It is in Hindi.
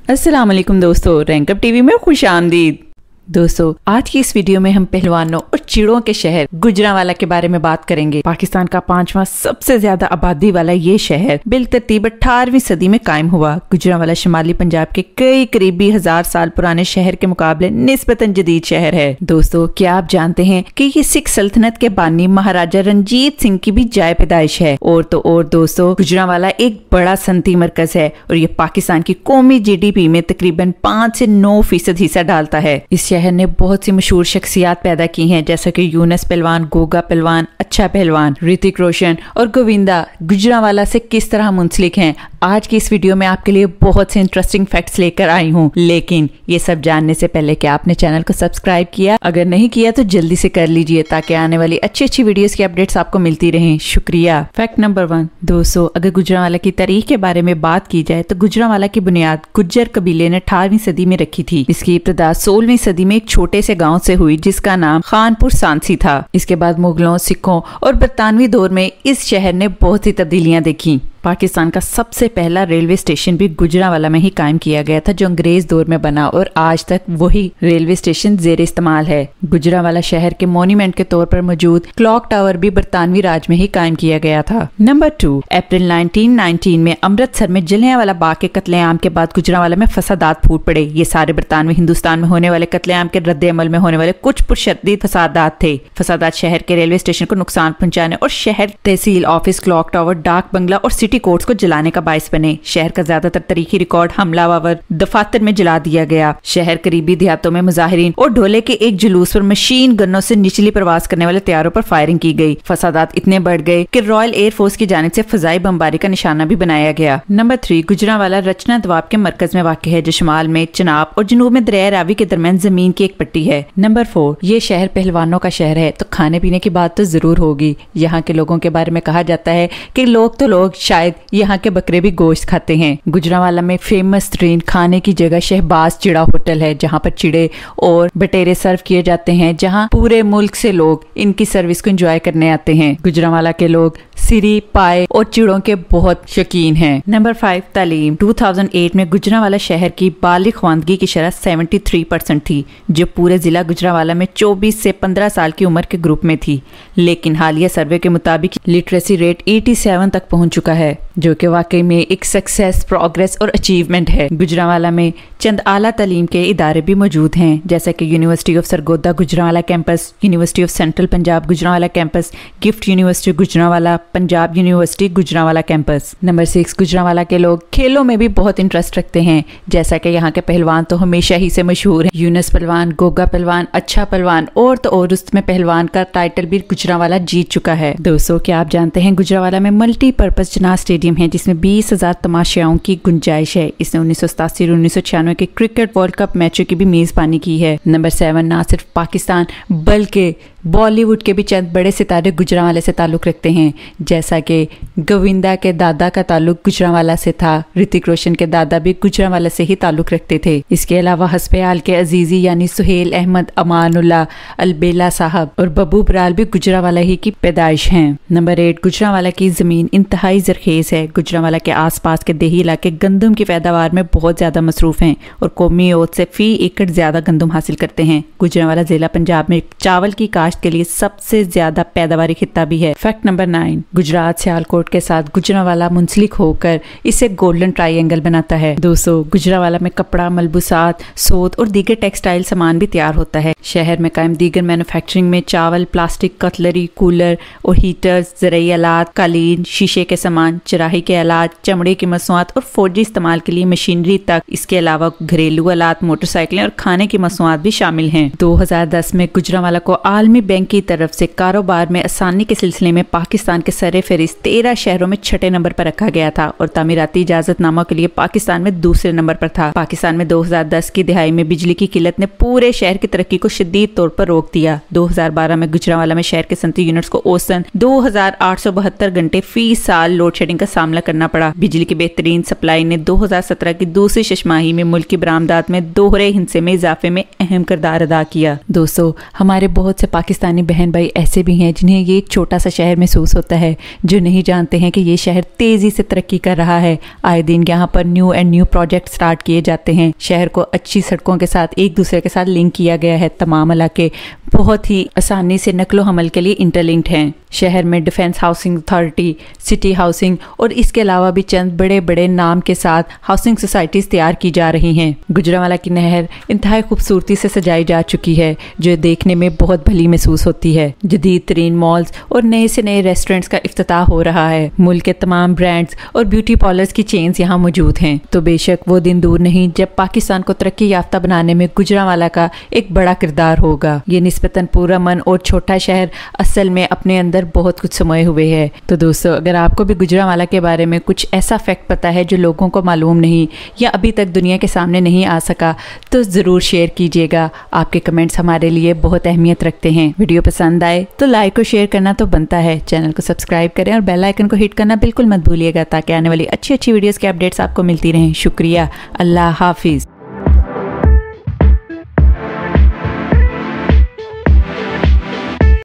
अस्सलाम वालेकुम दोस्तों, रैंकअप टीवी में खुश आमदीद। दोस्तों, आज की इस वीडियो में हम पहलवानों और चिड़ों के शहर गुजरांवाला के बारे में बात करेंगे। पाकिस्तान का 5वां सबसे ज्यादा आबादी वाला ये शहर बिलतरतीब 18वीं सदी में कायम हुआ। गुजरांवाला शिमाली पंजाब के कई करीबी 1000 साल पुराने शहर के मुकाबले निस्बतन जदीद शहर है। दोस्तों, क्या आप जानते हैं कि ये सिख सल्तनत के बानी महाराजा रणजीत सिंह की भी जाय पैदाइश है। और तो और दोस्तों, गुजरांवाला एक बड़ा सनती मरकज है और ये पाकिस्तान की कौमी GDP में तकरीबन 5 से 9% हिस्सा डालता है। इस शहर ने बहुत सी मशहूर शख्सियात पैदा की हैं, जैसे कि यूनुस पहलवान, गोगा पहलवान, अच्छा पहलवान, ऋतिक रोशन और गोविंदा गुजरांवाला से किस तरह मुंसलिक हैं। आज की इस वीडियो में आपके लिए बहुत से इंटरेस्टिंग फैक्ट्स लेकर आई हूँ, लेकिन ये सब जानने से पहले क्या आपने चैनल को सब्सक्राइब किया? अगर नहीं किया तो जल्दी से कर लीजिए ताकि आने वाली अच्छी वीडियोस की अपडेट्स आपको मिलती रहें। शुक्रिया। Fact number 1। दोस्तों, अगर गुजरांवाला की तारीख के बारे में बात की जाए तो गुजरांवाला की बुनियाद गुज्जर कबीले ने 18वीं सदी में रखी थी। इसकी इब्तदा 16वीं सदी में एक छोटे से गांव से हुई जिसका नाम खानपुर सांसी था। इसके बाद मुगलों, सिखों और बरतानवी दौर में इस शहर ने बहुत सी तब्दीलियां देखी। पाकिस्तान का सबसे पहला रेलवे स्टेशन भी गुजरांवाला में ही कायम किया गया था, जो अंग्रेज दौर में बना और आज तक वही रेलवे स्टेशन जेर इस्तेमाल है। गुजरांवाला शहर के मॉन्यूमेंट के तौर पर मौजूद क्लॉक टावर भी बरतानवी राज में ही कायम किया गया था। नंबर 2। अप्रैल 1919 में अमृतसर में जलियांवाला बाग के कत्लेआम के बाद गुजरांवाला में फसादात फूट पड़े। ये सारे बरतानवी हिंदुस्तान में होने वाले कत्लेआम के रद्द अमल में होने वाले कुछ पुरशद्दीद फसादात थे। फसादात शहर के रेलवे स्टेशन को नुकसान पहुंचाने और शहर तहसील ऑफिस, क्लॉक टावर, डाक बंगला और सिटी कोर्ट्स को जलाने का बायस बने। शहर का ज्यादातर तारीखी रिकॉर्ड हमलावर दफातर में जला दिया गया। शहर करीबी देहातों में मुजाहिरीन और ढोले के एक जुलूस पर मशीन गनों से निचली प्रवास करने वाले तैयारों पर फायरिंग की गई। फसादात इतने बढ़ गए कि रॉयल एयरफोर्स की जानिब से फजाई बमबारी का निशाना भी बनाया गया। नंबर 3। गुजरांवाला रचना द्वाब के मरकज में वाक़ है, जो शुमाल में चिनाब और जनूब में दरिया रावी के दरमियान जमीन की एक पट्टी है। नंबर 4। ये शहर पहलवानों का शहर है, तो खाने पीने की बात तो जरूर होगी। यहाँ के लोगों के बारे में कहा जाता है कि लोग शायद यहाँ के बकरे भी गोश्त खाते हैं। गुजरांवाला में फेमस तरीन खाने की जगह शहबाज चिड़ा होटल है, जहाँ पर चिड़े और बटेरे सर्व किए जाते हैं, जहाँ पूरे मुल्क से लोग इनकी सर्विस को एंजॉय करने आते हैं। गुजरांवाला के लोग सिरी, पाए और चिड़ों के बहुत शौकीन हैं। नंबर 5। तालीम। 2008 में गुजरांवाला शहर की बालिग ख्वानदगी की शरह 73% थी, जो पूरे जिला गुजरांवाला में 24 से 15 साल की उम्र के ग्रुप में थी। लेकिन हालिया सर्वे के मुताबिक लिटरेसी रेट 87 तक पहुंच चुका है, जो कि वाकई में एक सक्सेस, प्रोग्रेस और अचीवमेंट है। गुजरांवाला में चंद आला तालीम के इदारे भी मौजूद हैं, जैसे कि university of Sargodha Gujranwala campus, university of central Punjab Gujranwala campus, gift university Gujranwala, Punjab university Gujranwala campus. Number 6। Gujranwala के लोग खेलों में भी बहुत इंटरेस्ट रखते हैं, जैसा कि यहाँ के पहलवान तो हमेशा ही से मशहूर हैं। यूनुस पहलवान, गोगा पहलवान, अच्छा पहलवान और तो और उसमें पहलवान का टाइटल भी गुजरांवाला जीत चुका है। दोस्तों, क्या आप जानते हैं गुजरांवाला में मल्टीपर्पज जना स्टेडियम है, जिसमें 20,000 तमाशाओं की गुंजाइश है। इसने 1987 और 1996 के क्रिकेट वर्ल्ड कप मैचों की भी मेजबानी की है। नंबर 7। ना सिर्फ पाकिस्तान बल्कि बॉलीवुड के भी चंद बड़े सितारे गुजरांवाला से ताल्लुक रखते हैं, जैसा कि गोविंदा के दादा का ताल्लुक गुजरांवाला से था। ऋतिक रोशन के दादा भी गुजरांवाला से ही ताल्लुक रखते थे। इसके अलावा हस्पयाल के अजीजी यानी सुहेल अहमद, अमानुल्लाह, अलबेला साहब और बब्बू बराल भी गुजरांवाला ही की पैदाइश हैं। नंबर 8। गुजरांवाला की जमीन इंतहाई जरखेज है। गुजरांवाला के आसपास के देही इलाके गंदम की पैदावार में बहुत ज्यादा मसरूफ हैं और कौमी औसत से फी एकड़ ज्यादा गंदम हासिल करते हैं। गुजरांवाला जिला पंजाब में चावल की काश्त के लिए सबसे ज्यादा पैदावारी खित्ता भी है। Fact number 9। गुजरात सियालकोट के साथ गुजरांवाला मुंसलिक होकर इसे गोल्डन ट्रायंगल बनाता है। दोस्तों, गुजरांवाला में कपड़ा, मलबूसात, सोत और दीगर टेक्सटाइल सामान भी तैयार होता है। शहर में कायम दीगर मैन्युफैक्चरिंग में चावल, प्लास्टिक, कटलरी, कूलर और हीटर्स, ज़राई आलात, कालीन, शीशे के सामान, चराही के आलात, चमड़े की मसनूआत और फौजी इस्तेमाल के लिए मशीनरी तक। इसके अलावा घरेलू आलात, मोटरसाइकिलें और खाने की मसनूआत भी शामिल हैं। 2010 में गुजरांवाला को आलमी बैंक की तरफ से कारोबार में आसानी के सिलसिले में पाकिस्तान के सरे फहरिस्त 13 शहरों में 6ठे नंबर पर रखा गया था और तामीराती इजाजतनामा के लिए पाकिस्तान में दूसरे नंबर पर था। पाकिस्तान में 2010 की दिहाई में बिजली की किल्लत ने पूरे शहर की तरक्की को शदीद तौर पर रोक दिया। 2012 में गुजरांवाला में शहर के सनती यूनिट्स को औसतन 2872 घंटे फी साल लोड शेडिंग का सामना करना पड़ा। बिजली की बेहतरीन सप्लाई ने 2017 की दूसरी छमाही में मुल्क की बरामदात में दोहरे हिस्से में इजाफे में अहम किरदार अदा किया। दोस्तों, हमारे बहुत से पाकिस्तानी बहन भाई ऐसे भी हैं जिन्हें ये एक छोटा सा शहर महसूस होता है, जो नहीं जानते हैं कि ये शहर तेजी से तरक्की कर रहा है। आए दिन यहाँ पर न्यू प्रोजेक्ट स्टार्ट किए जाते हैं। शहर को अच्छी सड़कों के साथ एक दूसरे के साथ लिंक किया गया है। तमाम इलाके बहुत ही आसानी से नकलो हमल के लिए इंटरलिंक्ड हैं। शहर में defence housing authority, city housing और इसके अलावा भी चंद बड़े बड़े नाम के साथ हाउसिंग सोसाइटीज तैयार की जा रही हैं। गुजरांवाला की नहर इंतहाई खूबसूरती से सजाई जा चुकी है, जो देखने में बहुत भली महसूस होती है। जदीद तरीन मॉल्स और नए से नए रेस्टोरेंट्स का इफ्तिताह हो रहा है। मुल्क के तमाम ब्रांड्स और ब्यूटी पार्लर्स की चेन्स यहाँ मौजूद हैं। तो बेशक वो दिन दूर नहीं जब पाकिस्तान को तरक्की याफ्ता बनाने में गुजरांवाला का एक बड़ा किरदार होगा। ये निस्बतन पूरा मन और छोटा शहर असल में अपने अंदर बहुत कुछ समाये हुए है। तो दोस्तों, अगर आपको भी गुजरांवाला के बारे में कुछ ऐसा फैक्ट पता है जो लोगों को मालूम नहीं या अभी तक दुनिया के सामने नहीं आ सका, तो ज़रूर शेयर कीजिएगा। आपके कमेंट्स हमारे लिए बहुत अहमियत रखते हैं। वीडियो पसंद आए तो लाइक और शेयर करना तो बनता है। चैनल को सब्सक्राइब करें और बेल आइकन को हिट करना बिल्कुल मत भूलिएगा, ताकि आने वाली अच्छी वीडियोस के अपडेट्स आपको मिलती रहें। शुक्रिया। अल्लाह हाफिज़।